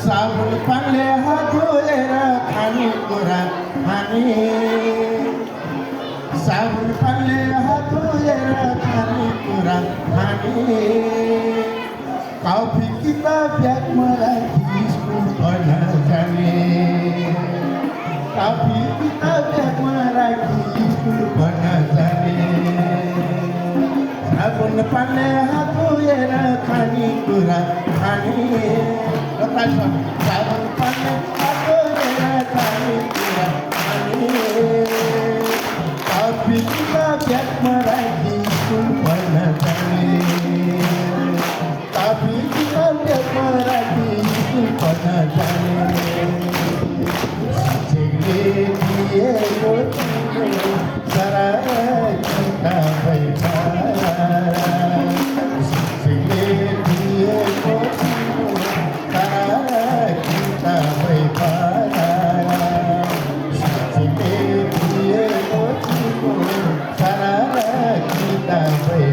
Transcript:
साबुन पानीले हात धोएर खानेकुरा खाने साबुन पानीले हात धोएर खानेकुरा खाने कफी किताब ब्यागमा राखी स्कुल पढ्न जाने कफी किताब ब्यागमा राखी स्कुल पढ्न जाने साबुन पानीले हात धोएर खानेकुरा खाने साबुन पानीले हात धोएर खानेकुरा खाने कफी किताब ब्यागमा राखी स्कुल पढ्न जाने कफी किताब ब्यागमा राखी स्कुल पढ्न जाने शिक्षकले दिएको सारा किताबै शिक्षकले दिएको सारा किताबै शिक्षकले दिएको सारा किताबै